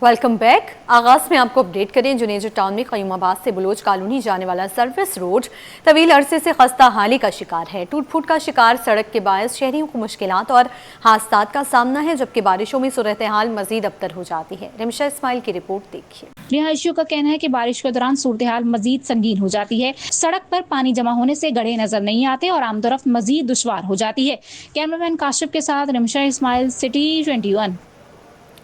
Welcome back. आगाज में आपको अपडेट करें। जुनेजो टाउन में क़य्यूमाबाद से बलोच कॉलोनी जाने वाला सर्विस रोड तवील अरसे से खस्ता हाली का शिकार है। टूट फूट का शिकार सड़क के बायस शहरियों को मुश्किलात और हादसात का सामना है, जबकि बारिशों में सूरत हाल मजीद अबतर हो जाती है। रिमशा इस्माइल की रिपोर्ट देखिए। रिहायशियों का कहना है कि बारिश के दौरान सूरत हाल मजीद संगीन हो जाती है। सड़क पर पानी जमा होने से गड्ढे नजर नहीं आते और आमदोरफ्त मजीद दुश्वार हो जाती है। कैमरामैन काशिफ के साथ रिमशा इस्माइल, सिटी 21।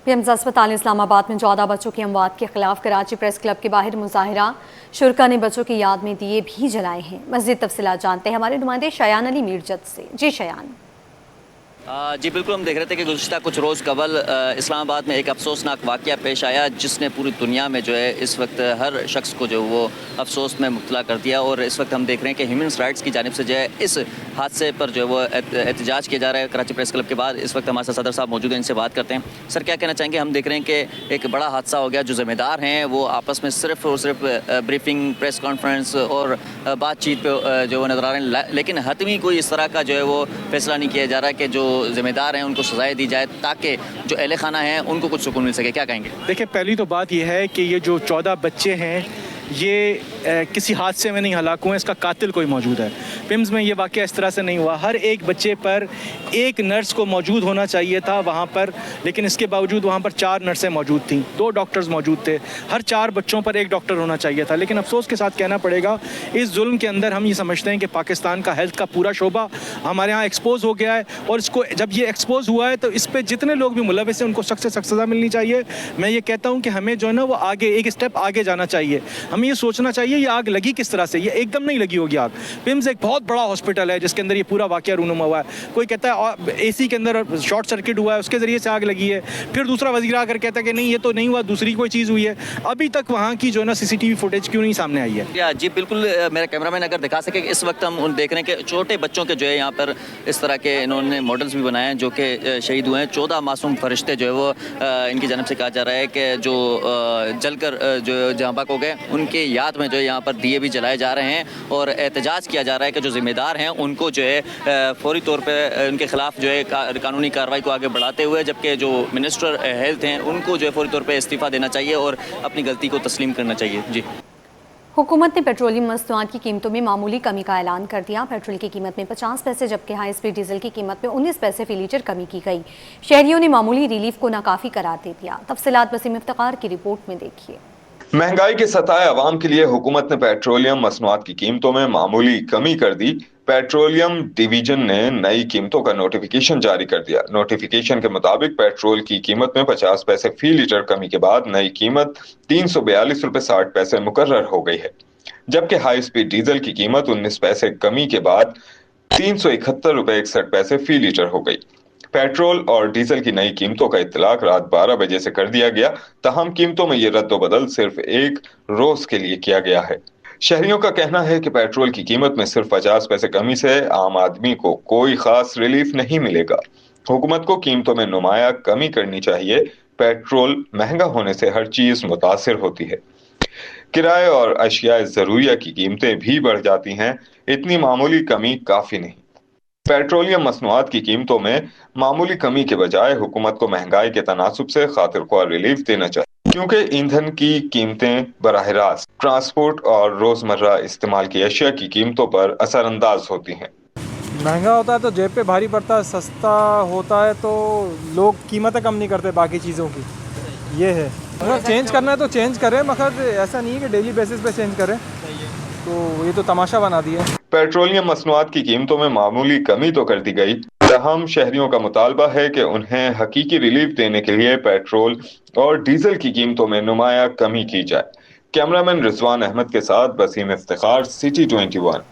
पीएमज़ अस्पताल इस्लामाबाद में 14 बच्चों की अमवात के खिलाफ कराची प्रेस क्लब के बाहर मुजाहिरा। शुरका ने बच्चों की याद में दिए भी जलाए हैं। मज़ीद तफसीलात जानते हैं हमारे नुमाइंदे शयान अली मीरजत से। जी शयान। जी बिल्कुल, हम देख रहे थे कि गुज़िश्ता कुछ रोज़ कबल इस्लामाबाद में एक अफसोसनाक वाक़या पेश आया, जिसने पूरी दुनिया में जो है इस वक्त हर शख्स को जो वो अफसोस में मुब्तला कर दिया। और इस वक्त हम देख रहे हैं कि ह्यूमन राइट्स की जानिब से जो है इस हादसे पर जो है वो एहतजाज किया जा रहा है। कराची प्रेस क्लब के बाद इस वक्त हमारे साथ सदर साहब मौजूद हैं, इनसे बात करते हैं। सर, क्या कहना चाहेंगे? हम देख रहे हैं कि एक बड़ा हादसा हो गया, जो ज़िम्मेदार हैं वो आपस में सिर्फ और सिर्फ ब्रीफिंग, प्रेस कॉन्फ्रेंस और बातचीत पर जो वो नजर आ रहे हैं, लेकिन हतमी कोई इस तरह का जो है वो फैसला नहीं किया जा रहा है कि जो ज़िम्मेदार हैं उनको सजाएं दी जाए, ताकि जो अहले खाना है उनको कुछ सुकून मिल सके। क्या कहेंगे? देखिए, पहली तो बात यह है कि ये जो 14 बच्चे हैं ये किसी हादसे में नहीं हलाक हुए, इसका कातिल कोई मौजूद है। पिम्स में ये वाक़या इस तरह से नहीं हुआ। हर एक बच्चे पर एक नर्स को मौजूद होना चाहिए था वहाँ पर, लेकिन इसके बावजूद वहाँ पर 4 नर्सें मौजूद थीं, 2 डॉक्टर्स मौजूद थे। हर 4 बच्चों पर एक डॉक्टर होना चाहिए था। लेकिन अफसोस के साथ कहना पड़ेगा, इस जुल्म के अंदर हम ये समझते हैं कि पाकिस्तान का हेल्थ का पूरा शोबा हमारे यहाँ एक्सपोज हो गया है। और इसको जब ये एक्सपोज हुआ है तो इस पर जितने लोग भी मुलविस हैं उनको सख्त से सख्त सज़ा मिलनी चाहिए। मैं ये कहता हूँ कि हमें जो है ना वो आगे एक स्टेप आगे जाना चाहिए। हमें ये सोचना चाहिए ये आग लगी किस तरह से। ये एकदम नहीं लगी होगी आग। पिम्स एक बहुत बड़ा हॉस्पिटल है जिसके अंदर ये पूरा वाकया रूनुमा हुआ है। कोई कहता है एसी के अंदर शॉर्ट सर्किट हुआ है, उसके ज़रिए से आग लगी है। फिर दूसरा वज़ीर आकर कहता है कि नहीं ये तो नहीं हुआ, दूसरी कोई चीज़ हुई है। अभी तक वहाँ की जो है ना CCTV फुटेज क्यों नहीं सामने आई है? जी बिल्कुल, मेरा कैमरामैन अगर दिखा सके कि इस वक्त हम देख रहे हैं कि छोटे बच्चों के जो है यहाँ पर इस तरह के इन्होंने मॉडल्स भी बनाए हैं जो कि शहीद हुए हैं। 14 मासूम फरिश्ते जो है वो इनकी जानब से कहा जा रहा है कि जो जलकर जो जहाँ बाक हो गए, उनके याद में जो है यहाँ पर दिए भी जलाए जा रहे हैं। और एहतजाज किया जा रहा है कि जो ज़िम्मेदार हैं उनको जो है फौरी तौर पर उनके खिलाफ जो है कानूनी कार्रवाई को आगे बढ़ाते हुए, जबकि जो मिनिस्टर हेल्थ हैं उनको जो है फौरी तौर पर इस्तीफ़ा देना चाहिए और अपनी गलती को तस्लीम करना चाहिए। जी। हुकूमत ने पेट्रोलियम मसनूआत की कीमतों में मामूली कमी का ऐलान कर दिया। पेट्रोल की कीमत में 50 पैसे, जबकि हाई स्पीड डीजल की कीमत में 19 पैसे फी लीटर कमी की गई। शहरियों ने मामूली रिलीफ को नाकाफी करार दे दिया। तफसीलात वसीम इफ्तिखार की रिपोर्ट में देखिए। महंगाई के सताए अवाम के लिए हुकूमत ने पेट्रोलियम मसनूआत की कीमतों में मामूली कमी कर दी। पेट्रोलियम डिवीजन ने नई कीमतों का नोटिफिकेशन जारी कर दिया। नोटिफिकेशन के मुताबिक पेट्रोल की कीमत में 50 पैसे फी लीटर कमी के बाद नई कीमत 342 रुपए 60 पैसे मुकर्रर हो गई है, जबकि हाई स्पीड डीजल की कीमत 19 पैसे कमी के बाद 371 रुपए 61 पैसे फी लीटर हो गई। पेट्रोल और डीजल की नई कीमतों का इत्तलाक रात 12 बजे से कर दिया गया। तहम कीमतों में ये रद्द-ओ-बदल सिर्फ एक रोज के लिए किया गया है। शहरियों का कहना है कि पेट्रोल की कीमत में सिर्फ 50 पैसे कमी से आम आदमी को कोई खास रिलीफ नहीं मिलेगा। हुकूमत को कीमतों में नुमाया कमी करनी चाहिए। पेट्रोल महंगा होने से हर चीज मुतासिर होती है। किराए और अशिया जरूरिया की कीमतें भी बढ़ जाती हैं। इतनी मामूली कमी काफी नहीं। पेट्रोलियम मसनूआत की कीमतों में मामूली कमी के बजाय हुकूमत को महंगाई के तनासुब से खातिरख्वाह रिलीफ देना चाहिए, क्योंकि ईंधन की कीमतें बराह रास्त ट्रांसपोर्ट और रोजमर्रा इस्तेमाल की अशिया की कीमतों पर असरअंदाज होती हैं। महंगा होता है तो जेब पे भारी पड़ता है, सस्ता होता है तो लोग कीमतें कम नहीं करते बाकी चीज़ों की। ये है, अगर चेंज करना है तो चेंज करें, मगर ऐसा नहीं है कि डेली बेसिस पे चेंज करें, तो ये तो तमाशा बना दिया। पेट्रोलियम मसनूआत की कीमतों में मामूली कमी तो कर दी गई, तहम शहरियों का मुतालबा है कि उन्हें हकीकी रिलीफ देने के लिए पेट्रोल और डीजल की कीमतों में नुमाया कमी की जाए। कैमरामैन रिजवान अहमद के साथ वसीम इफ्तिखार, सिटी 21।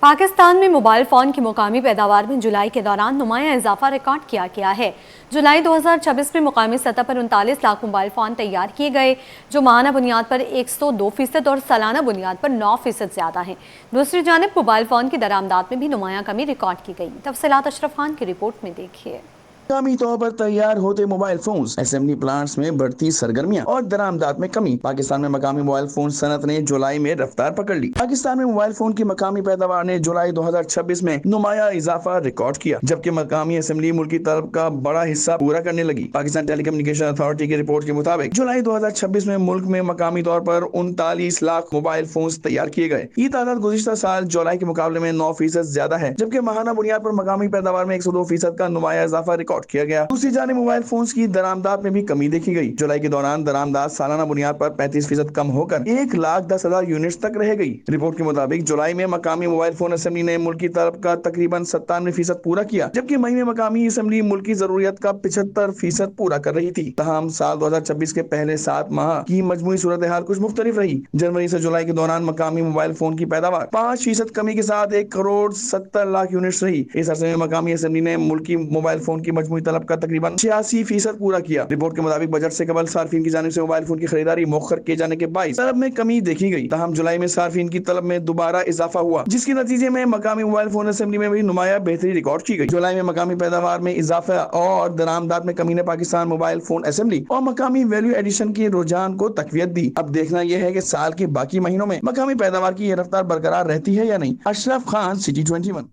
पाकिस्तान में मोबाइल फ़ोन की मुकामी पैदावार में जुलाई के दौरान नुमाया इजाफा रिकॉर्ड किया गया है। जुलाई 2026 में मुकामी सतह पर 39 लाख मोबाइल फ़ोन तैयार किए गए, जो माहाना बुनियाद पर 102% और सालाना बुनियाद पर 9% ज़्यादा हैं। दूसरी जानिब मोबाइल फ़ोन की दरामदात में भी नुमाया कमी रिकॉर्ड की गई। तफसीलात अशरफ खान की रिपोर्ट में देखिए। मकामी तौर पर तैयार होते मोबाइल फोन्स, असेंबली प्लांट्स में बढ़ती सरगर्मियां और दरामदात में कमी। पाकिस्तान में मकामी मोबाइल फोन सनत ने जुलाई में रफ्तार पकड़ ली। पाकिस्तान में मोबाइल फोन की मकामी पैदावार ने जुलाई 2026 में नुमाया इजाफा रिकॉर्ड किया, जबकि मकामी असेंबली मुल्की तलब का बड़ा हिस्सा पूरा करने लगी। पाकिस्तान टेलीकम्युनिकेशन अथॉरिटी की रिपोर्ट के मुताबिक जुलाई 2026 में मुल्क में मकामी तौर पर 39 लाख मोबाइल फोन तैयार किए गए। ये तादाद गुज़िश्ता साल जुलाई के मुकाबले में 9% ज्यादा है, जबकि माहाना बुनियाद पर मकामी पैदावार में 102% का नुमाया इजाफा रिकॉर्ड किया गया। दूसरी जानिब मोबाइल फोन्स की दरामदात में भी कमी देखी गई। जुलाई के दौरान दरामदात सालाना बुनियाद पर 35% कम होकर 1,10,000 यूनिट्स तक रह गई। रिपोर्ट के मुताबिक जुलाई में मकामी मोबाइल फोन असेंबली ने मुल्की तलब का तकरीबन 97% पूरा किया, जबकि मई में मकामी असेंबली मुल्की जरूरियत का 75% पूरा कर रही थी। तमाम साल 2026 के पहले 7 माह की मजमूई सूरत हाल कुछ मुख्तलिफ रही। जनवरी से जुलाई के दौरान मकामी मोबाइल फोन की पैदावार 5% कमी के साथ 1,70,00,000 यूनिट्स रही। इस अरसे में मकामी असेंबली ने मुल्की मोबाइल फोन की मजमूई तलब का तकरीबन 86% पूरा किया। रिपोर्ट के मुताबिक बजट से कबल सार्फिन की जानिब से मोबाइल फोन की खरीदारी मौखर किए जाने के बाइस तलब में कमी देखी गई। तहम जुलाई में सार्फिन की तलब में दोबारा इजाफा हुआ, जिसके नतीजे में मकामी मोबाइल फोन असेंबली में भी नुमाया बेहतरी रिकॉर्ड की गई। जुलाई में मकामी पैदावार में इजाफा और दरामदात में कमी ने पाकिस्तान मोबाइल फोन असेंबली और मकामी वैल्यू एडिशन के रुझान को तकवीत दी। अब देखना यह है कि साल के बाकी महीनों में मकामी पैदावार की यह रफ्तार बरकरार रहती है या नहीं। अशरफ खान, सिटी 21।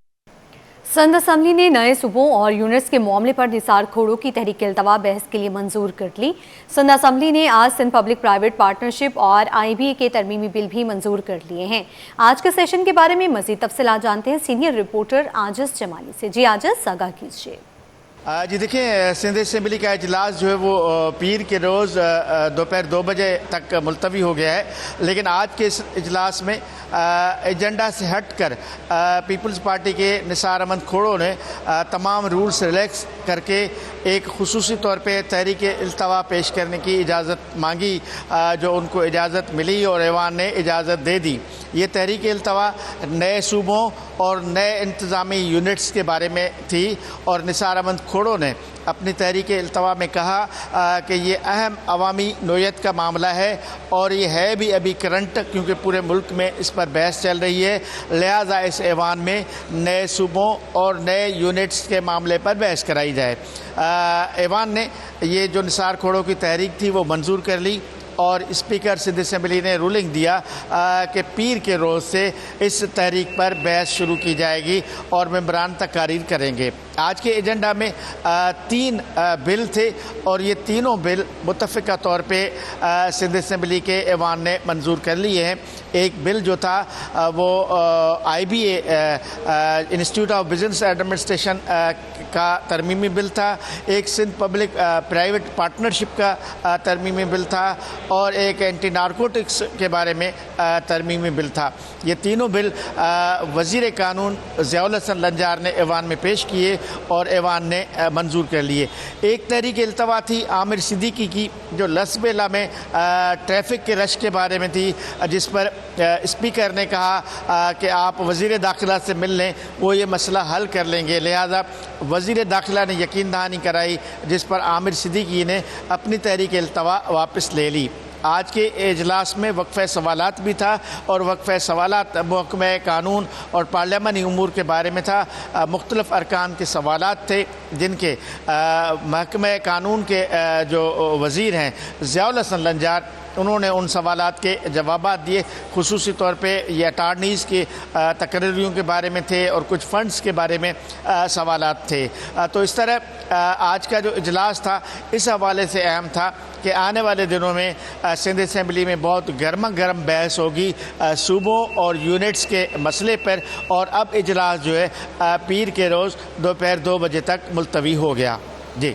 सिंध असम्बली ने नए सूबों और यूनिट्स के मामले पर निसार खोड़ों की तहरीक इल्तवा बहस के लिए मंजूर कर ली। सिंध असम्बली ने आज सिंध पब्लिक प्राइवेट पार्टनरशिप और IBA के तरमीमी बिल भी मंजूर कर लिए हैं। आज के सेशन के बारे में मजीद तफसीलात जानते हैं सीनियर रिपोर्टर आजिज़ जमाली से। जी आजिज़, आगाह कीजिए। जी देखिए, सिंध असेंबली का इजलास जो है वो पीर के रोज़ दोपहर 2 बजे तक मुलतवी हो गया है, लेकिन आज के इस इजलास में एजेंडा से हटकर पीपल्स पार्टी के निसार अहमद खोड़ो ने तमाम रूल्स रिलैक्स करके एक खुसूसी तौर पे तहरीक इल्तवा पेश करने की इजाज़त मांगी, जो उनको इजाज़त मिली और ऐवान ने इजाज़त दे दी। ये तहरीक इल्तवा नए सूबों और नए इंतज़ामी यूनिट्स के बारे में थी और निसार अहमद खोड़ो ने अपनी तहरीक इल्तवा में कहा कि ये अहम अवामी नोयत का मामला है और ये है भी अभी करंट, क्योंकि पूरे मुल्क में इस पर बहस चल रही है। लिहाजा इस ऐवान में नए सूबों और नए यूनिट्स के मामले पर बहस कराई जाए। ऐवान ने ये जो निसार खोड़ों की तहरीक थी वो मंजूर कर ली और स्पीकर सिंध असेंबली ने रूलिंग दिया कि पीर के रोज़ से इस तहरीक पर बहस शुरू की जाएगी और मेंबरान तकारीर करेंगे। आज के एजेंडा में 3 बिल थे और ये तीनों बिल मुतफ़िका तौर पे सिंध असेंबली के ऐवान ने मंजूर कर लिए हैं। एक बिल जो था वो IBA institute of business administration का तरमीमी बिल था, एक सिंध पब्लिक प्राइवेट पार्टनरशिप का तरमीमी बिल था और एक एंटी नारकोटिक्स के बारे में तरमीमी बिल था। ये तीनों बिल वज़ीर कानून ज़ियाउल हसन लंजार ने ऐवान में पेश किए और ऐवान ने मंजूर कर लिए। एक तहरीक इल्तवा थी आमिर सिद्दीकी की, जो लसबेला में ट्रैफिक के रश के बारे में थी, जिस पर स्पीकर ने कहा कि आप वज़ीर दाखिला से मिल लें, वो ये मसला हल कर लेंगे। लिहाजा वज़ीर दाखिला ने यकीन दहानी कराई, जिस पर आमिर सिद्दीकी ने अपनी तहरीक इल्तवा वापस ले ली। आज के इजलास में वक्फ़े सवालात भी था और वक्फ़े सवालात महकमे कानून और पार्लियामानी उमूर के बारे में था। मुख्तलिफ़ अरकान के सवालात थे, जिनके महकमे कानून के जो वज़ीर हैं ज़ियाउल हसन लंजार, उन्होंने उन सवालात के जवाबात दिए। खुसूसी तौर पे ये अटारनीज़ की तकरीरों के बारे में थे और कुछ फ़ंड्स के बारे में सवालात थे। तो इस तरह आज का जो इजलास था इस हवाले से अहम था कि आने वाले दिनों में सिंध असेंबली में बहुत गर्मा गर्म बहस होगी सूबों और यूनिट्स के मसले पर। और अब इजलास जो है पीर के रोज़ दोपहर 2 बजे तक मुलतवी हो गया। जी,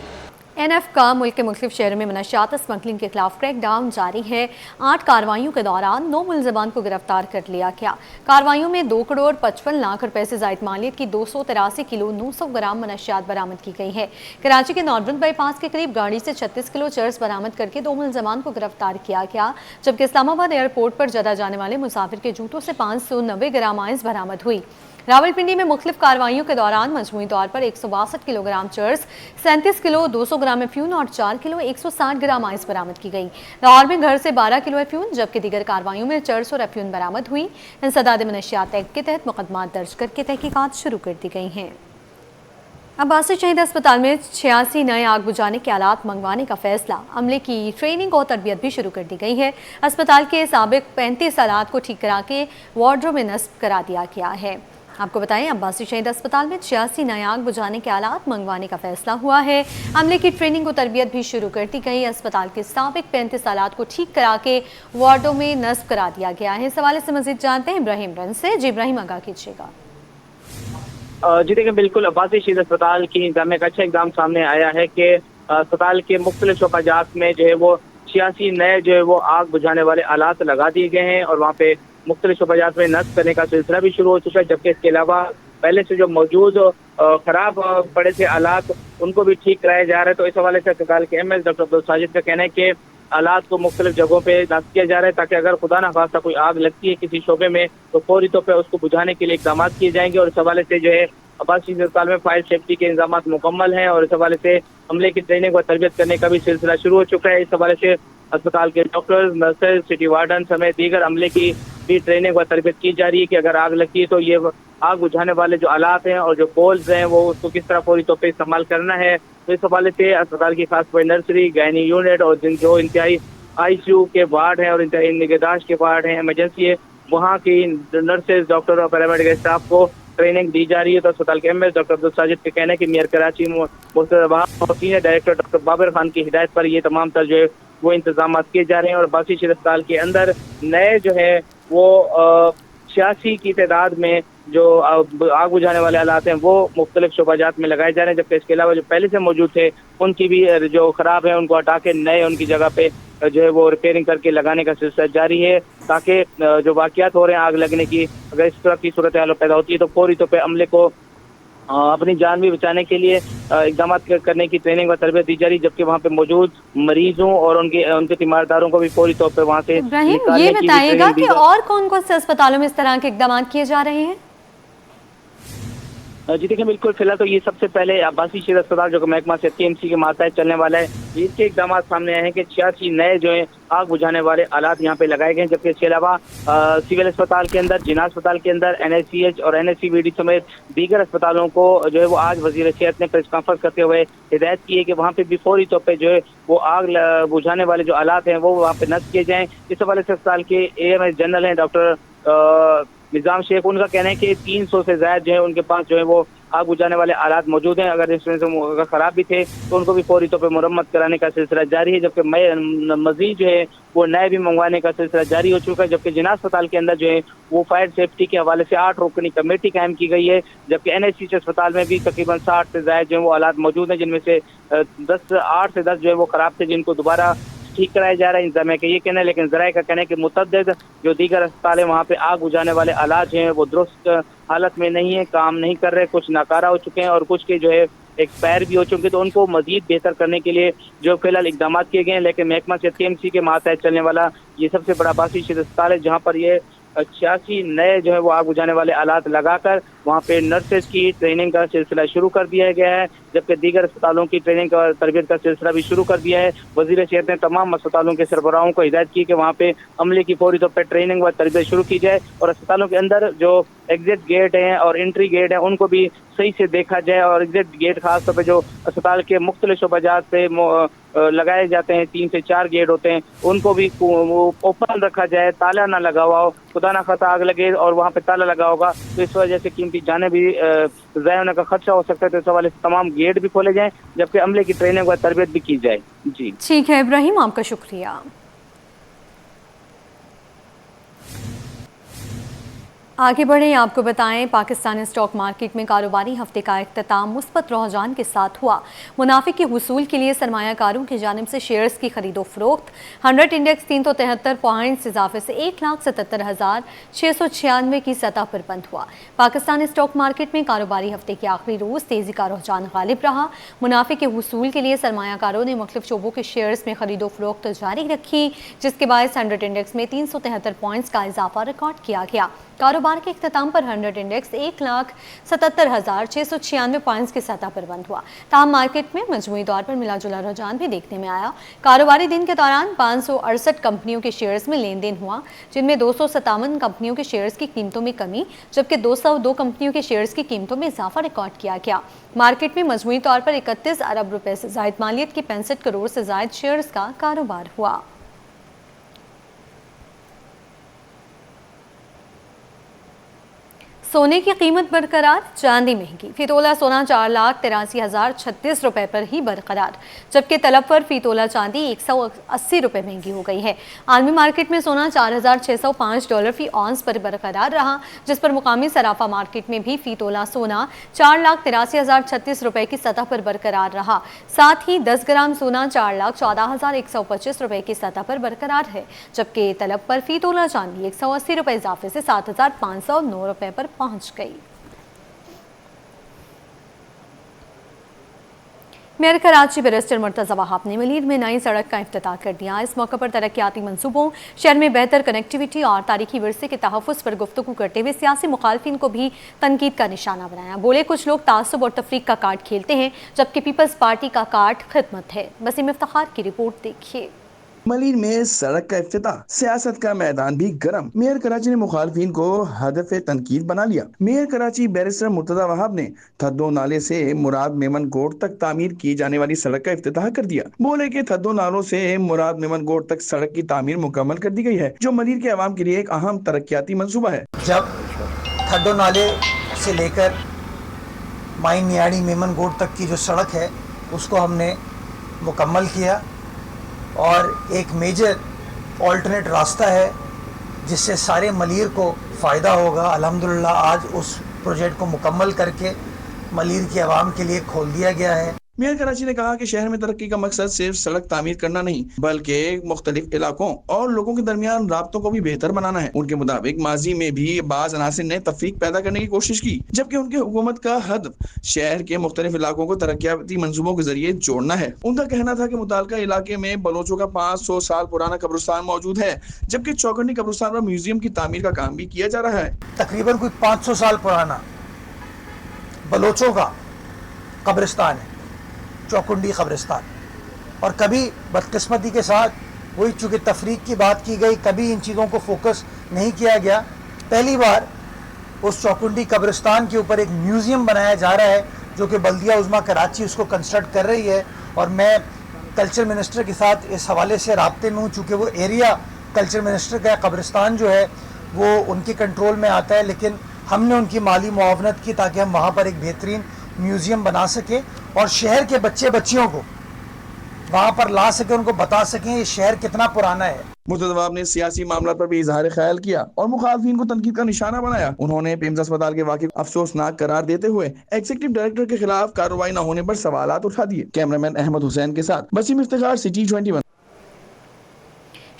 NF का मुल्क के मुख्तलिफ शहरों में मनशियात स्मगलिंग के खिलाफ क्रैक डाउन जारी है। 8 कार्रवाइयों के दौरान 9 मुलज़मान को गिरफ्तार कर लिया गया। कार्रवाइयों में 2 करोड़ 55 लाख रुपए से ज़ायद मालियत की 283 किलो 900 ग्राम मनशियात बरामद की गई है। कराची के नॉर्दर्न बाईपास के करीब गाड़ी से 36 किलो चर्स बरामद करके 2 मुलज़मान को गिरफ्तार किया गया, जबकि इस्लामाबाद एयरपोर्ट पर जदा जाने वाले मुसाफिर के जूतों से 590 ग्राम आइस बरामद हुई। रावलपिंडी में मुख्तलिफ कार्रवाइयों के दौरान मजमूई तौर पर 162 किलोग्राम चर्स, 37 किलो 200 ग्राम एफ्यून और 4 किलो 160 ग्राम आइस बरामद की गई। लाहौर में घर से 12 किलो एफ्यून, जबकि दीगर कार्रवाइयों में चर्स और एफ्यून बरामद हुई। इंसदाद मनशियात एक्ट के तहत मुकदमा दर्ज करके तहकीकात शुरू कर दी गई हैं। عباسی شہید اسپتال میں 86 نئے آگ بجھانے کے آلات منگوانے کا فیصلہ، عملے کی ٹریننگ اور تربیت بھی شروع کر دی گئی ہے۔ اسپتال کے سابق 35 آلات کو ٹھیک کرا کے وارڈروم میں نصب کرا دیا گیا ہے۔ آپ کو بتائیں عباسی شہید اسپتال میں 86 نئے آگ بجھانے کے آلات منگوانے کا فیصلہ ہوا ہے۔ عملے کی ٹریننگ اور تربیت بھی شروع کر دی گئی۔ اسپتال کے سابق 35 آلات کو ٹھیک کرا کے وارڈوں میں نصب کرا دیا گیا ہے۔ اس حوالے سے مزید جانتے ہیں ابراہیم رن سے۔ جی ابراہیم، آگاہ کیجیے گا۔ جی دیکھیں، بالکل عباسی شہید اسپتال کی انتظامیہ کا اچھا اقدام سامنے آیا ہے کہ اسپتال کے مختلف شعبہ جات میں جو ہے وہ 86 نئے جو ہے وہ آگ بجھانے والے آلات لگا دیے گئے ہیں اور وہاں پہ مختلف شعبہ جات میں نصب کرنے کا سلسلہ بھی شروع ہو چکا ہے، جبکہ اس کے علاوہ پہلے سے جو موجود خراب پڑے تھے آلات ان کو بھی ٹھیک کرایا جا رہا ہے۔ تو اس حوالے سے اسپتال کے MS ڈاکٹر عبدالساجد کا کہنا ہے کہ آلات کو مختلف جگہوں پہ نصب کیا جا رہا ہے تاکہ اگر خدا نہ خواستہ کوئی آگ لگتی ہے کسی شعبے میں تو فوری طور پہ اس کو بجھانے کے لیے اقدامات کیے جائیں گے۔ اور اس حوالے سے جو ہے عباسی اسپتال میں فائر سیفٹی کے انتظامات مکمل ہیں اور اس حوالے سے عملے کی ٹریننگ اور تربیت کرنے کا بھی سلسلہ شروع ہو چکا ہے۔ اس حوالے سے اسپتال کے ڈاکٹر، نرسز، سٹی وارڈن سمیت دیگر عملے کی بھی ٹریننگ اور تربیت کی جا رہی ہے کہ اگر آگ لگتی ہے تو یہ آگ بجھانے والے جو آلات ہیں اور جو پولز ہیں وہ اس کو کس طرح فوری طور پہ استعمال کرنا ہے۔ تو اس حوالے سے اسپتال کی خاص طور نرسری، گائنی یونٹ اور جو انتہائی ICU کے وارڈ ہیں اور انتہائی نگہداشت کے وارڈ ہیں، ایمرجنسی ہے، وہاں کی نرسز، ڈاکٹر اور پیرامیڈیکل اسٹاف کو ٹریننگ دی جا رہی ہے۔ تو اسپتال کے MS ڈاکٹر عبدالساجد کے کہنا ہے کہ mayor Karachi senior director doctor Babar Khan کی ہدایت پر یہ تمام تر جو ہے وہ انتظامات کیے جا رہے ہیں اور عباسی شہید اسپتال کے اندر نئے جو ہے وہ 86 کی تعداد میں جو آگ بجھانے والے آلات ہیں وہ مختلف شعبہ جات میں لگائے جا رہے ہیں، جبکہ اس کے علاوہ جو پہلے سے موجود تھے ان کی بھی جو خراب ہیں ان کو ہٹا کے نئے ان کی جگہ پہ جو ہے وہ ریپیئرنگ کر کے لگانے کا سلسلہ جاری ہے تاکہ جو واقعات ہو رہے ہیں آگ لگنے کی، اگر اس طرح کی صورتحال پیدا ہوتی ہے تو فوری طور پہ عملے کو اپنی جان بھی بچانے کے لیے اقدامات کرنے کی ٹریننگ اور تربیت دی جا رہی ہے، جبکہ وہاں پہ موجود مریضوں اور ان کے تیمارداروں کو بھی فوری طور پہ وہاں سے ابراہیم، یہ بتائیے گا کہ اور کون کون سے اسپتالوں میں اس طرح کے اقدامات کیے جا رہے ہیں؟ جی دیکھیں، بالکل فی الحال تو یہ سب سے پہلے عباسی شہید اسپتال جو کہ محکمہ صحت KMC کے ماتحت چلنے والا ہے، اس کے اقدامات سامنے آئے ہیں کہ 86 نئے جو ہیں آگ بجھانے والے آلات یہاں پہ لگائے گئے ہیں، جبکہ اس کے علاوہ سول اسپتال کے اندر، جناح اسپتال کے اندر NICH اور NSCVD سمیت دیگر اسپتالوں کو جو ہے وہ آج وزیر صحت نے پریس کانفرنس کرتے ہوئے ہدایت کی ہے کہ وہاں پہ بھی فوری طور پہ جو ہے وہ آگ بجھانے والے جو آلات ہیں وہ وہاں پہ نصب کیے جائیں۔ اس حوالے سے اسپتال کے AMS جنرل ہیں ڈاکٹر نظام شیخ، ان کا کہنا ہے کہ 300 سے زائد جو ہے ان کے پاس جو ہے وہ آگ بجھانے والے آلات موجود ہیں، اگر اس میں سے خراب بھی تھے تو ان کو بھی فوری طور پہ مرمت کرانے کا سلسلہ جاری ہے، جبکہ مزید جو ہے وہ نئے بھی منگوانے کا سلسلہ جاری ہو چکا ہے۔ جبکہ جناح اسپتال کے اندر جو ہے وہ فائر سیفٹی کے حوالے سے 8 رکنی کمیٹی قائم کی گئی ہے، جبکہ NICH اسپتال میں بھی تقریباً 60 سے زائد جو ہے وہ آلات موجود ہیں، جن میں سے 8 سے 10 جو ہے وہ خراب تھے جن کو دوبارہ ٹھیک کرایا جا رہا ہے۔ انتظامیہ کا یہ کہنا ہے، لیکن ذرائع کا کہنا ہے کہ متعدد جو دیگر اسپتال ہیں وہاں پہ آگ بجھانے والے آلات جو ہیں وہ درست حالت میں نہیں ہیں، کام نہیں کر رہے، کچھ ناکارہ ہو چکے ہیں اور کچھ کے جو ہے ایکسپائر بھی ہو چکے، تو ان کو مزید بہتر کرنے کے لیے جو فی الحال اقدامات کیے گئے ہیں۔ لیکن محکمہ صحت KMC کے ماتحت چلنے والا یہ سب سے بڑا عباسی شہید اسپتال ہے جہاں پر یہ 86 نئے جو ہے وہ آگ بجھانے والے آلات لگا کر وہاں پہ نرسز کی ٹریننگ کا سلسلہ شروع کر دیا گیا ہے، جبکہ دیگر اسپتالوں کی ٹریننگ اور تربیت کا سلسلہ بھی شروع کر دیا ہے۔ وزیر صحت نے تمام اسپتالوں کے سربراہوں کو ہدایت کی کہ وہاں پہ عملے کی فوری طور پہ ٹریننگ و تربیت شروع کی جائے اور اسپتالوں کے اندر جو ایگزٹ گیٹ ہیں اور انٹری گیٹ ہیں ان کو بھی صحیح سے دیکھا جائے اور ایگزٹ گیٹ خاص طور پہ جو اسپتال کے مختلف شعبہ جات پہ لگائے جاتے ہیں 3 سے 4 گیٹ ہوتے ہیں ان کو بھی اوپن رکھا جائے، تالا نہ لگا ہوا ہو، خدا نہ خواستہ آگ لگے اور وہاں پہ تالا لگا ہوگا تو اس وجہ سے قیمتی جانیں بھی ضائع ہونے کا خدشہ ہو سکتا ہے، تو اس حوالے سے تمام گیٹ بھی کھولے جائیں جبکہ عملے کی ٹریننگ اور تربیت بھی کی جائے۔ جی ٹھیک ہے ابراہیم، آپ کا شکریہ۔ آگے بڑھیں، آپ کو بتائیں پاکستانی اسٹاک مارکیٹ میں کاروباری ہفتے کا اختتام مثبت رجحان کے ساتھ ہوا۔ منافع کے حصول کے لیے سرمایہ کاروں کی جانب سے شیئرز کی خرید و فروخت 100 انڈیکس 373 پوائنٹس اضافے سے 1,77,696 کی سطح پر بند ہوا۔ پاکستانی اسٹاک مارکیٹ میں کاروباری ہفتے کے آخری روز تیزی کا رجحان غالب رہا۔ منافع کے حصول کے لیے سرمایہ کاروں نے مختلف شعبوں کے شیئرز میں خرید و فروخت جاری رکھی، جس کے باعث 100 انڈیکس میں 373 پوائنٹس کا اضافہ ریکارڈ کیا گیا۔ कारोबार के इख्तिताम पर 100 इंडेक्स 1,77,696 पॉइंट्स की सतह पर बंद हुआ। ताहम मार्केट में मजमूई तौर पर मिला जुला रुझान भी देखने में आया। कारोबारी दिन के दौरान 568 कंपनियों के शेयर्स में लेन देन हुआ, जिनमें 257 कंपनियों के शेयर्स की कीमतों में कमी जबकि 202 कंपनियों के शेयर्स की कीमतों में इजाफा रिकॉर्ड किया गया। मार्केट में मजमूई तौर पर 31 अरब रुपए से जायद मालियत के 65 करोड़ से जायद शेयर्स का कारोबार हुआ। सोने की कीमत बरकरार, चांदी महंगी। फी तोला सोना 4,83,036 रुपए पर ही बरकरार, जबकि तलब पर फी तोला चांदी 180 रुपए महंगी हो गई है। आलमी मार्केट में सोना $4,605 फी ऑन्स पर बरकरार रहा, जिस पर मुकामी सराफा मार्केट में भी फी तोला सोना 4,83,036 रुपए की सतह पर बरकरार रहा। साथ ही 10 ग्राम सोना 4,14,125 रुपए की सतह पर बरकरार है, जबकि तलब पर फी तोला चांदी 180 रुपए इजाफे से 7,509 रुपए पर पहुंच गई। मेयर कराची बैरिस्टर मुर्तज़ा वहाब ने मलीर में नई सड़क का इफ्तिताह कर दिया। इस मौके पर तरक्याती मंसूबों, शहर में बेहतर कनेक्टिविटी और तारीखी विरसे के तहफ़्फ़ुज़ पर गुफ्तगू करते हुए सियासी मुखालफिन को भी तनकीद का निशाना बनाया। बोले, कुछ लोग तासुब और तफरीक का कार्ड खेलते हैं, जबकि पीपल्स पार्टी का कार्ड खिदमत है। वसीम इफ्तिखार की रिपोर्ट देखिए। मलीर में सड़क का इफ्तिताह, सियासत का मैदान भी गर्म। मेयर कराची ने मुखालफिन को हदफ तनकीद बना लिया। मेयर कराची बैरिस्टर मुर्तज़ा वहाब ने थद्दो नाले से मुराद मेमन गोट तक तामीर की जाने वाली सड़क का इफ्तिताह कर दिया। बोले कि थद्दो नालों से मुराद मेमन गोट तक सड़क की तामीर मुकम्मल कर दी गई है, जो मलीर के अवाम के लिए एक अहम तरक्याती मंसूबा है। जब थद्दो नाले से लेकर माइन नियाड़ी मेमन गोट तक की जो सड़क है उसको हमने मुकम्मल किया और एक मेजर ऑल्टरनेट रास्ता है जिससे सारे मलीर को फ़ायदा होगा। अल्हम्दुलिल्लाह आज उस प्रोजेक्ट को मुकम्मल करके मलीर की आवाम के लिए खोल दिया गया है। मेयर कराची ने कहा कि शहर में तरक्की का मकसद सिर्फ सड़क तामीर करना नहीं, बल्कि मुख्तलिफ इलाकों और लोगों के दरमियान राब्तों को भी बेहतर बनाना है। उनके मुताबिक माजी में भी बाज़ अनासिर ने तफरीक पैदा करने की कोशिश की, जबकि उनकी हुकूमत का हदफ शहर के मुख्तलिफ इलाकों को तरक्याती मंसूबों के जरिए जोड़ना है। उनका कहना था कि मुताल्लिका इलाके में बलोचों का 500 साल पुराना कब्रिस्तान मौजूद है, जबकि चौकंडी कब्रिस्तान पर म्यूजियम की तामीर का काम भी किया जा रहा है। तकरीबन कोई 500 साल पुराना बलोचों का कब्रिस्तान है, चौकुंडी कब्रिस्तान। और कभी बदकिस्मती के साथ वही चूँकि तफरीक की बात की गई, कभी इन चीज़ों को फोकस नहीं किया गया। पहली बार उस चौकुंडी कब्रिस्तान के ऊपर एक म्यूज़ियम बनाया जा रहा है जो कि बल्दिया उज़्मा कराची उसको कंस्ट्रक्ट कर रही है और मैं कल्चर मिनिस्टर के साथ इस हवाले से राब्ते में हूँ। चूँकि वो एरिया कल्चर मिनिस्टर का कब्रिस्तान जो है वो उनके कंट्रोल में आता है, लेकिन हमने उनकी माली मुआवनत की ताकि हम वहाँ पर एक बेहतरीन म्यूज़ियम बना सकें और शहर के बच्चे बच्चियों को वहाँ पर ला सकें, उनको बता सकें ये शहर कितना पुराना है। मुर्तज़ा वहाब ने सियासी मामला पर भी इजहार ख्याल किया और मुखालफिन को तनकीद का निशाना बनाया। उन्होंने पिम्स अस्पताल के वाक़िअ अफसोसनाक करार देते हुए एग्जीक्यूटिव डायरेक्टर के खिलाफ कार्रवाई न होने पर सवालात उठा दिए। कैमरामैन अहमद हुसैन के साथ वसीम इफ्तिखार, सिटी 21।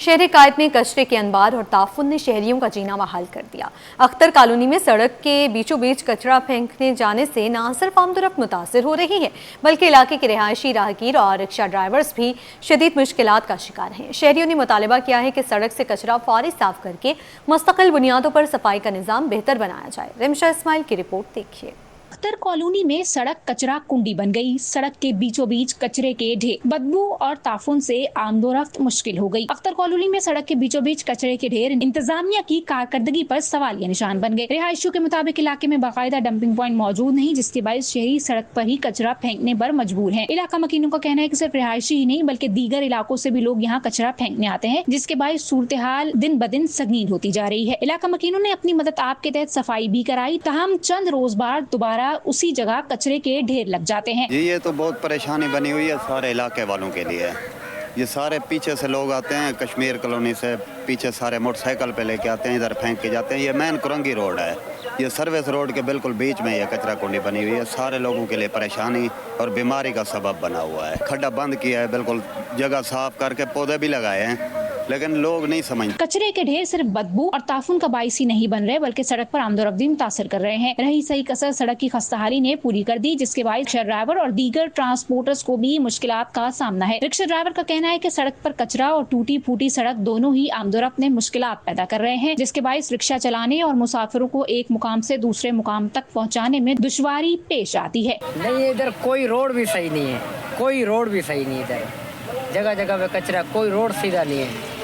शहर कायद में कचरे के अनबार और ताफुन ने शहरियों का जीना बहाल कर दिया। अख्तर कॉलोनी में सड़क के बीचों बीच कचरा फेंकने जाने से न सिर्फ आमदोरफ्त मुतासर हो रही है, बल्कि इलाके के रिहायशी, राहगीर और रिक्शा ड्राइवर्स भी शदीद मुश्किलात का शिकार हैं। शहरियों ने मुतालबा किया है कि सड़क से कचरा फौरी साफ करके मुस्तकिल बुनियादों पर सफाई का निज़ाम बेहतर बनाया जाए। रिमशा इस्माइल की रिपोर्ट देखिए। अख्तर कॉलोनी में सड़क कचरा कुंडी बन गई। सड़क के बीचों बीच कचरे के ढेर, बदबू और ताफुन से आमदोरफ्त मुश्किल हो गई। अख्तर कॉलोनी में सड़क के बीचों बीच कचरे के ढेर इंतजामिया की कारकर्दगी पर सवालिया निशान बन गए। रिहायशियों के मुताबिक इलाके में बाकायदा डंपिंग पॉइंट मौजूद नहीं, जिसके बायस शहरी सड़क पर ही कचरा फेंकने पर मजबूर है। इलाका मकीनों का कहना है कि सिर्फ रिहायशी ही नहीं बल्कि दीगर इलाकों से भी लोग यहाँ कचरा फेंकने आते हैं, जिसके बायस सूरत हाल दिन ब दिन संगीन होती जा रही है। इलाका मकीनों ने अपनी मदद आप के तहत सफाई भी कराई, तहम चंद रोज बाद दोबारा उसी जगह कचरे के ढेर लग जाते हैं। जी ये तो बहुत परेशानी बनी हुई है सारे इलाके वालों के लिए। ये सारे पीछे से लोग आते हैं, कश्मीर कॉलोनी से पीछे सारे मोटरसाइकिल पे लेके आते हैं, इधर फेंक के जाते हैं। ये मेन कुरंगी रोड है, ये सर्विस रोड के बिल्कुल बीच में ये कचरा कुंडी बनी हुई है। सारे लोगों के लिए परेशानी और बीमारी का सबब बना हुआ है। खड्डा बंद किया है, बिल्कुल जगह साफ करके पौधे भी लगाए हैं लेकिन लोग नहीं समझते। कचरे के ढेर सिर्फ बदबू और ताफुन का बाइस ही नहीं बन रहे बल्कि सड़क पर आमदोरफ्ती मुतासिर कर रहे हैं। रही सही कसर सड़क की खस्ताहाली ने पूरी कर दी, जिसके बाइस रिक्शा ड्राइवर और दीगर ट्रांसपोर्टर्स को भी मुश्किलात का सामना है। रिक्शा ड्राइवर का कहना है कि सड़क पर कचरा और टूटी फूटी सड़क दोनों ही आमदोरफ्त में मुश्किलात पैदा कर रहे हैं, जिसके बाइस रिक्शा चलाने और मुसाफिरों को एक मुकाम से दूसरे मुकाम तक पहुँचाने में दुश्वारी पेश आती है। नहीं, इधर कोई रोड भी सही नहीं है, कोई रोड भी सही नहीं, इधर जगह जगह पे कचरा, कोई रोड सीधा नहीं है,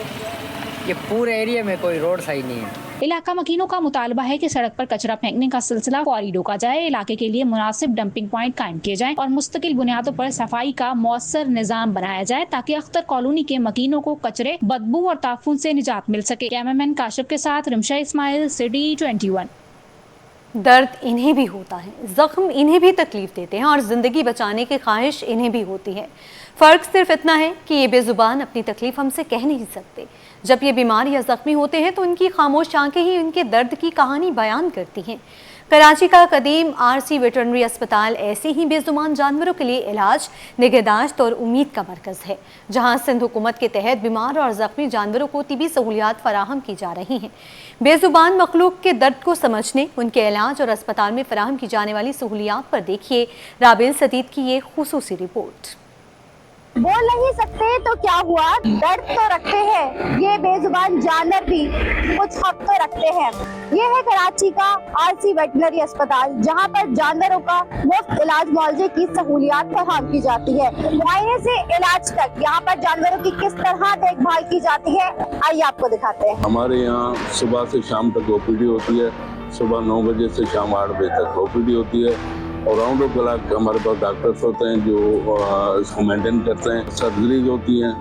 ये पूरे एरिया में कोई रोड सही नहीं है। इलाका मकीनों का मुतालबा है कि सड़क पर कचरा फेंकने का सिलसिला फौरी रोका जाए, इलाके के लिए मुनासिब डंपिंग पॉइंट कायम किए जाएं और मुस्तकिल बुनियादों पर सफाई का मौसर निजाम बनाया जाए ताकि अख्तर कॉलोनी के मकीनों को कचरे, बदबू और ताफून से निजात मिल सके। कैमरामैन काशिफ के साथ रिमशा इस्माइल, सिटी 21। दर्द इन्हें भी होता है, जख्म इन्हें भी तकलीफ देते हैं और ज़िंदगी बचाने की ख्वाहिश इन्हें भी होती है। फ़र्क सिर्फ इतना है कि ये बेज़ुबान अपनी तकलीफ हमसे कह नहीं सकते। जब ये बीमार या ज़ख्मी होते हैं तो उनकी खामोश आंखें ही उनके दर्द की कहानी बयान करती हैं। कराची का कदीम आरसी वेटरनरी अस्पताल ऐसे ही बेज़ुबान जानवरों के लिए इलाज, निगहदाश्त और उम्मीद का मरकज़ है, जहां सिंध हुकूमत के तहत बीमार और ज़ख्मी जानवरों को तिबी सहूलियात फराहम की जा रही हैं। बेज़ुबान मखलूक के दर्द को समझने, उनके इलाज और अस्पताल में फराहम की जाने वाली सहूलियात पर देखिए राबिल सदीद की ये खुसूसी रिपोर्ट। बोल नहीं सकते तो क्या हुआ, दर्द तो रखते हैं ये बेजुबान जानवर भी, कुछ हक तो रखते हैं। ये है कराची का आरसी वेटरनरी अस्पताल, जहां पर जानवरों का मुफ्त इलाज मुआवजे की सहूलियात फराहम की जाती है। मुआयने से इलाज तक यहाँ पर जानवरों की किस तरह देखभाल की जाती है, आइए आपको दिखाते हैं। हमारे यहाँ सुबह से शाम तक ओपीडी होती है, सुबह 9 बजे से शाम 8 बजे तक ओपीडी होती है और राउंड द क्लॉक हमारे पास डॉक्टर्स होते हैं जो इसको मेंटेन करते हैं। सर्जरीज होती हैं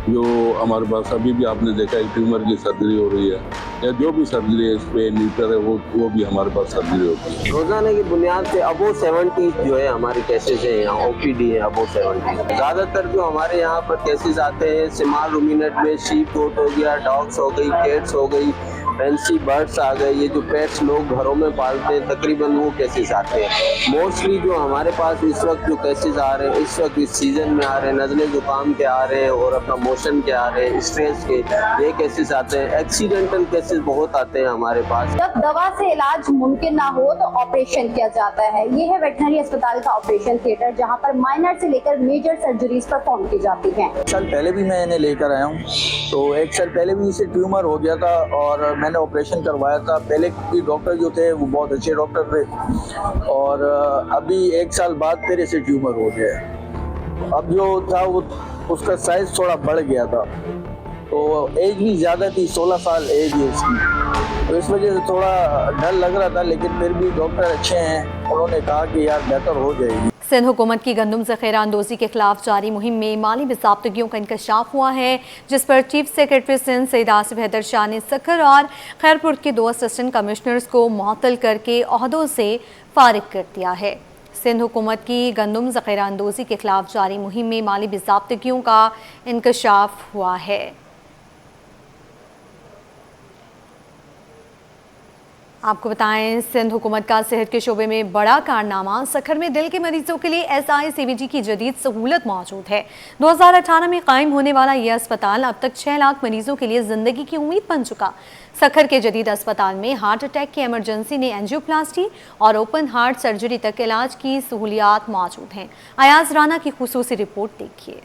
जो हमारे पास अभी भी आपने देखा एक ट्यूमर की सर्जरी हो रही है या जो भी सर्जरी है, इस पे न्यूटर है वो भी हमारे पास सर्जरी होती है। रोजाना की बुनियाद पे अबो 70 जो है हमारे केसेस हैं, यहाँ ओपीडी है अबो 70। ज़्यादातर जो हमारे यहाँ पर केसेस आते हैं स्मॉल रूमिनेट में शीप गोट हो गया, डॉग्स हो गई, कैट्स हो गई, फैंसी बर्ड्स आ गए, ये जो पेट्स लोग घरों में पालते हैं तकरीबन वो केसेस आते हैं। मोस्टली जो हमारे पास इस वक्त जो केसेस आ रहे हैं, इस वक्त इस सीजन में आ रहे हैं, नज़ले जुकाम के आ रहे हैं और अपना मोशन के आ रहे हैं, स्ट्रेस के ये केसेस आते हैं। एक्सीडेंटल केसेस बहुत आते हैं हमारे पास। जब दवा से इलाज मुमकिन ना हो तो ऑपरेशन किया जाता है। ये है वेटरनरी अस्पताल का ऑपरेशन थिएटर, जहाँ पर माइनर से लेकर मेजर सर्जरीज परफॉर्म की जाती हैं। एक साल पहले भी मैं इन्हें लेकर आया हूँ, तो एक साल पहले भी इसे ट्यूमर हो गया था और मैंने ऑपरेशन करवाया था। पहले भी डॉक्टर जो थे वो बहुत अच्छे डॉक्टर थे और अभी एक साल बाद फिर इसे ट्यूमर हो गया। अब जो था वो उसका साइज थोड़ा बढ़ गया था, तो एज भी ज़्यादा थी, 16 साल एज है इसकी, तो इस वजह से थोड़ा डर लग रहा था, लेकिन फिर भी डॉक्टर अच्छे हैं, उन्होंने कहा कि यार बेहतर हो जाएगी। सिंध हुकूमत की गंदम ज़ख़ीरा अंदोज़ी के खिलाफ जारी मुहिम में माली बेज़ाब्तगियों का इंकशाफ हुआ है, जिस पर चीफ सेक्रेटरी सिंध सैयद आसिफ हैदर शाह ने सखर और खैरपुर के 2 असिस्टेंट कमिश्नर्स को मुअत्तल करके ओहदों से फारिग कर दिया है। सिंध हुकूमत की गंदम ज़ख़ीरा अंदोज़ी के खिलाफ जारी मुहिम में माली बेज़ाब्तगियों का इंकशाफ हुआ है। आपको बताएं, सिंध हुकूमत का सेहत के शोबे में बड़ा कारनामा, सखर में दिल के मरीजों के लिए SI-CVG की जदीद सहूलत मौजूद है। 2018 में कायम होने वाला यह अस्पताल अब तक 6 लाख मरीजों के लिए ज़िंदगी की उम्मीद बन चुका। सखर के जदीद अस्पताल में हार्ट अटैक की एमरजेंसी ने एंजियोप्लास्टी और ओपन हार्ट सर्जरी तक इलाज की सहूलियात मौजूद हैं। अयाज राना की खुसूसी रिपोर्ट देखिए।